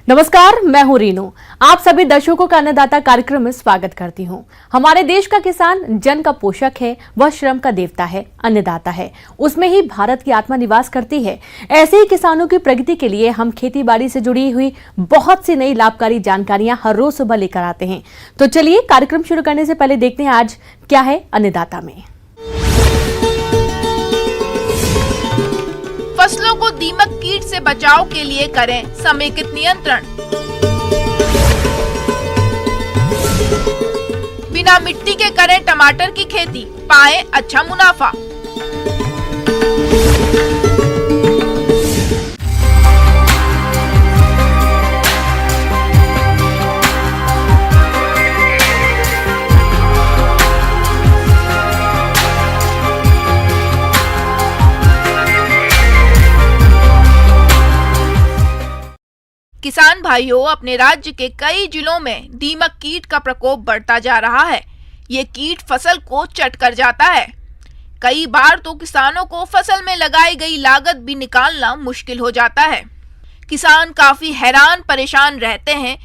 नमस्कार, मैं हूं रीनू। आप सभी दर्शकों का अन्नदाता कार्यक्रम में स्वागत करती हूं। हमारे देश का किसान जन का पोषक है, वह श्रम का देवता है, अन्नदाता है। उसमें ही भारत की आत्मा निवास करती है। ऐसे ही किसानों की प्रगति के लिए हम खेती बाड़ी से जुड़ी हुई बहुत सी नई लाभकारी जानकारियां हर रोज सुबह लेकर आते हैं। तो चलिए कार्यक्रम शुरू करने से पहले देखते हैं आज क्या है अन्नदाता में। फसलों को दीमक कीट से बचाव के लिए करें समेकित नियंत्रण। बिना मिट्टी के करें टमाटर की खेती, पाएं अच्छा मुनाफा। किसान भाइयों, अपने राज्य के कई जिलों में दीमक कीट का प्रकोप बढ़ता जा रहा है। ये कीट फसल को चट कर जाता है। कई बार तो किसानों को फसल में लगाई गई लागत भी निकालना मुश्किल हो जाता है। किसान काफी हैरान परेशान रहते हैं।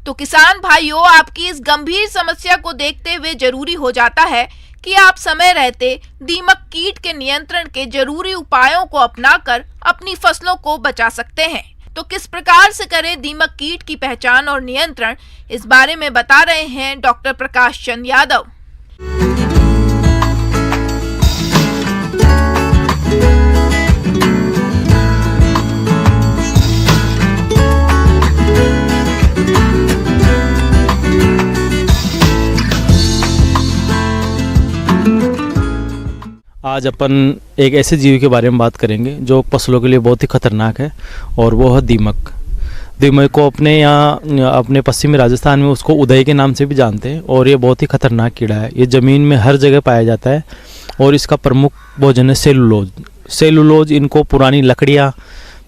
तो किसान भाइयों, आपकी इस गंभीर समस्या को देखते हुए जरूरी हो जाता है कि आप समय रहते दीमक कीट के नियंत्रण के जरूरी उपायों को अपनाकर अपनी फसलों को बचा सकते हैं। तो किस प्रकार से करें दीमक कीट की पहचान और नियंत्रण, इस बारे में बता रहे हैं डॉक्टर प्रकाश चंद यादव। आज अपन एक ऐसे जीव के बारे में बात करेंगे जो फसलों के लिए बहुत ही खतरनाक है, और वो है दीमक। दीमक को अपने यहाँ अपने पश्चिमी राजस्थान में उसको उदय के नाम से भी जानते हैं, और ये बहुत ही खतरनाक कीड़ा है। ये ज़मीन में हर जगह पाया जाता है, और इसका प्रमुख भोजन है सेलुलोज। सेलुलोज इनको पुरानी लकड़ियाँ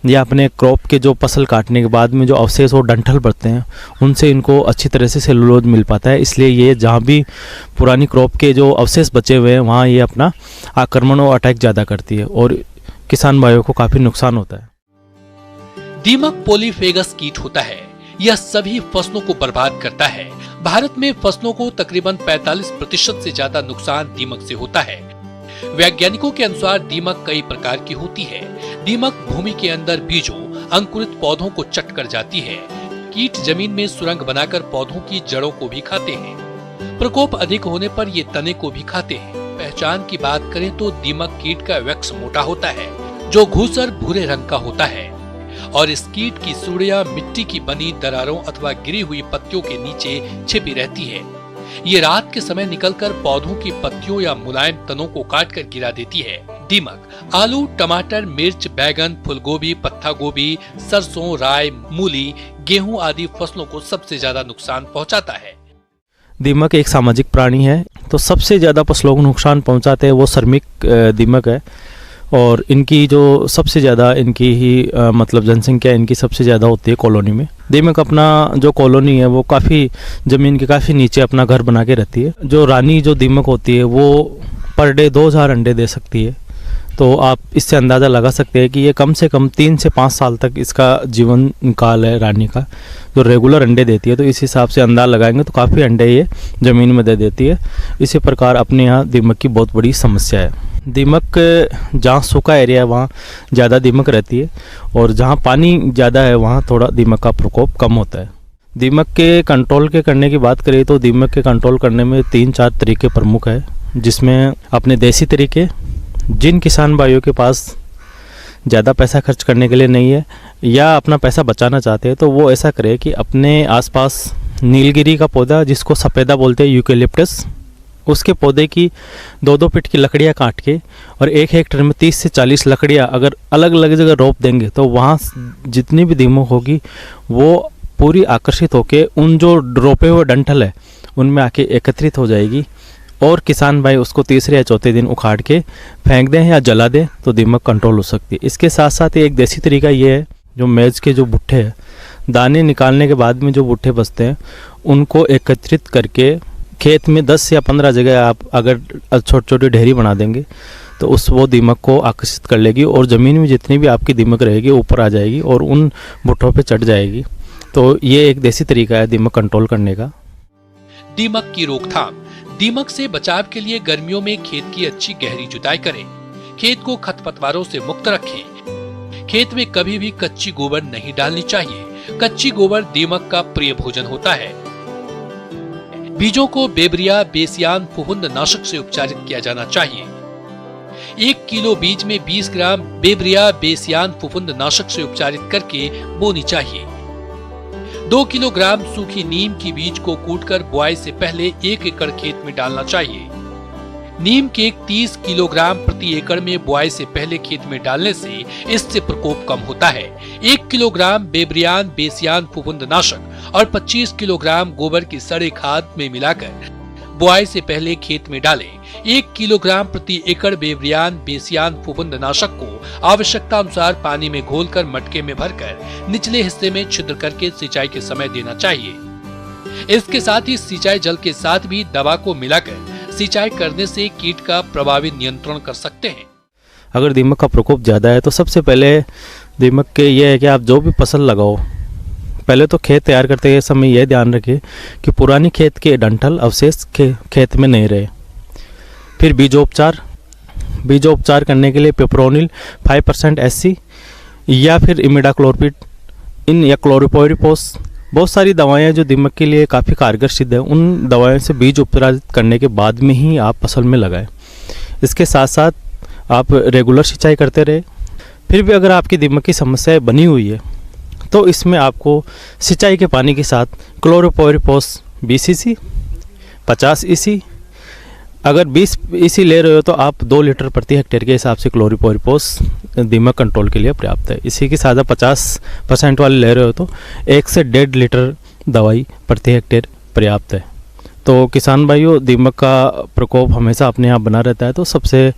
या अपने क्रॉप के जो फसल काटने के बाद में जो अवशेष और डंठल पड़ते हैं, उनसे इनको अच्छी तरह से सेलुलोज मिल पाता है। इसलिए ये जहाँ भी पुरानी क्रॉप के जो अवशेष बचे हुए हैं, वहाँ ये अपना आक्रमण और अटैक ज़्यादा करती है, और किसान भाइयों को काफ़ी नुकसान होता है। दीमक पॉलीफेगस कीट होता है। यह सभी फसलों को बर्बाद करता है। भारत में फसलों को तकरीबन 45% से ज्यादा नुकसान दीमक से होता है। वैज्ञानिकों के अनुसार दीमक कई प्रकार की होती है। दीमक भूमि के अंदर बीजों, अंकुरित पौधों को चट कर जाती है। कीट जमीन में सुरंग बनाकर पौधों की जड़ों को भी खाते हैं। प्रकोप अधिक होने पर ये तने को भी खाते हैं। पहचान की बात करें तो दीमक कीट का वैक्स मोटा होता है, जो घूसर भूरे रंग का होता है, और इस कीट की सुड़ियां मिट्टी की बनी दरारों अथवा गिरी हुई पत्तियों के नीचे छिपी रहती है। ये रात के समय निकलकर पौधों की पत्तियों या मुलायम तनों को काट कर गिरा देती है। दीमक आलू, टमाटर, मिर्च, बैगन, फूलगोभी, पत्ता गोभी, सरसों, राई, मूली, गेहूं आदि फसलों को सबसे ज्यादा नुकसान पहुंचाता है। दीमक एक सामाजिक प्राणी है, तो सबसे ज़्यादा फसलों को नुकसान पहुंचाते हैं वो श्रमिक दीमक है, और इनकी जो सबसे ज़्यादा इनकी ही मतलब जनसंख्या इनकी सबसे ज़्यादा होती है कॉलोनी में। दीमक अपना जो कॉलोनी है वो काफ़ी ज़मीन के काफ़ी नीचे अपना घर बना के रहती है। जो रानी जो दीमक होती है वो पर डे 2000 अंडे दे सकती है। तो आप इससे अंदाज़ा लगा सकते हैं कि ये कम से कम 3 से 5 साल तक इसका जीवन काल है रानी का, जो रेगुलर अंडे देती है। तो इस हिसाब से अंदाज़ा लगाएंगे तो काफ़ी अंडे ये ज़मीन में दे देती है। इसी प्रकार अपने यहाँ दीमक की बहुत बड़ी समस्या है। दीमक जहाँ सूखा एरिया है वहाँ ज़्यादा दीमक रहती है, और जहाँ पानी ज़्यादा है वहाँ थोड़ा दीमक का प्रकोप कम होता है। दीमक के कंट्रोल के करने की बात करें तो दीमक के कंट्रोल करने में 3-4 तरीके प्रमुख है, जिसमें अपने देसी तरीके, जिन किसान भाइयों के पास ज़्यादा पैसा खर्च करने के लिए नहीं है या अपना पैसा बचाना चाहते हैं, तो वो ऐसा करे कि अपने आसपास नीलगिरी का पौधा, जिसको सफ़ेदा बोलते हैं, यूकेलिप्टस, उसके पौधे की 2-2 फीट की लकड़ियाँ काट के और 1 हेक्टेयर में 30 से 40 लकड़ियाँ अगर अलग अलग जगह रोप देंगे, तो वहाँ जितनी भी दीमक होगी वो पूरी आकर्षित होके उन जो रोपे हुए डंठल है उनमें आके एकत्रित हो जाएगी, और किसान भाई उसको तीसरे या चौथे दिन उखाड़ के फेंक दें या जला दें तो दीमक कंट्रोल हो सकती है। इसके साथ साथ एक देसी तरीका ये है, जो मेज के जो भुट्टे हैं, दाने निकालने के बाद में जो भुट्टे बचते हैं उनको एकत्रित करके खेत में 10 या 15 जगह आप अगर छोटी छोटी ढेरी बना देंगे तो उस वो दीमक को आकर्षित कर लेगी, और ज़मीन में जितनी भी आपकी दीमक रहेगी ऊपर आ जाएगी और उन भुट्टों पे चढ़ जाएगी। तो ये एक देसी तरीका है दीमक कंट्रोल करने का। दीमक की रोकथाम। दीमक से बचाव के लिए गर्मियों में खेत की अच्छी गहरी जुताई करें। खेत को खरपतवारों से मुक्त रखें। खेत में कभी भी कच्ची गोबर नहीं डालनी चाहिए। कच्ची गोबर दीमक का प्रिय भोजन होता है। बीजों को बेबरिया बेसियान फफूंद नाशक से उपचारित किया जाना चाहिए। 1 किलो बीज में 20 ग्राम बेबरिया बेसियान फफूंद नाशक से उपचारित करके बोनी चाहिए। 2 किलोग्राम सूखी नीम की बीज को कूटकर बुआई से पहले 1 एकड़ खेत में डालना चाहिए। नीम के 30 किलोग्राम प्रति एकड़ में बुआई से पहले खेत में डालने से इससे प्रकोप कम होता है। 1 किलोग्राम बेबरियान बेसियान फफूंदनाशक और 25 किलोग्राम गोबर की सड़े खाद में मिलाकर बुआई से पहले खेत में डालें। 1 किलोग्राम प्रति एकड़ बेबरियान बेसियान फफूंदनाशक को आवश्यकता अनुसार पानी में घोलकर मटके में भरकर निचले हिस्से में छिद्र करके सिंचाई के समय देना चाहिए। इसके साथ ही सिंचाई जल के साथ भी दवा को मिलाकर सिंचाई करने से कीट का प्रभावी नियंत्रण कर सकते हैं। अगर दीमक का प्रकोप ज़्यादा है तो सबसे पहले दीमक के ये है कि आप जो भी फसल लगाओ, पहले तो खेत तैयार करते समय यह ध्यान रखें कि पुरानी खेत के डंठल अवशेष खेत में नहीं रहे। फिर बीजोपचार करने के लिए पेप्रोनिल 5% SC या फिर इमिडाक्लोरपिड इन या क्लोरोपोरिपोस, बहुत सारी दवाएं जो दीमक के लिए काफ़ी कारगर सिद्ध है। उन दवाओं से बीज उपचारित करने के बाद में ही आप फसल में लगाएं। इसके साथ साथ आप रेगुलर सिंचाई करते रहे। फिर भी अगर आपकी दीमक की समस्या बनी हुई है तो इसमें आपको सिंचाई के पानी के साथ क्लोरोपोरिपोस 20 EC, 50 EC, अगर 20 EC ले रहे हो तो आप 2 लीटर प्रति हेक्टेयर के हिसाब से क्लोरोपोरिपोस दीमक कंट्रोल के लिए पर्याप्त है। इसी के साथ 50% वाले ले रहे हो तो 1 से 1.5 लीटर दवाई प्रति हेक्टेयर पर्याप्त है। तो किसान भाइयों, दीमक का प्रकोप हमेशा अपने आप बना रहता है, तो सबसे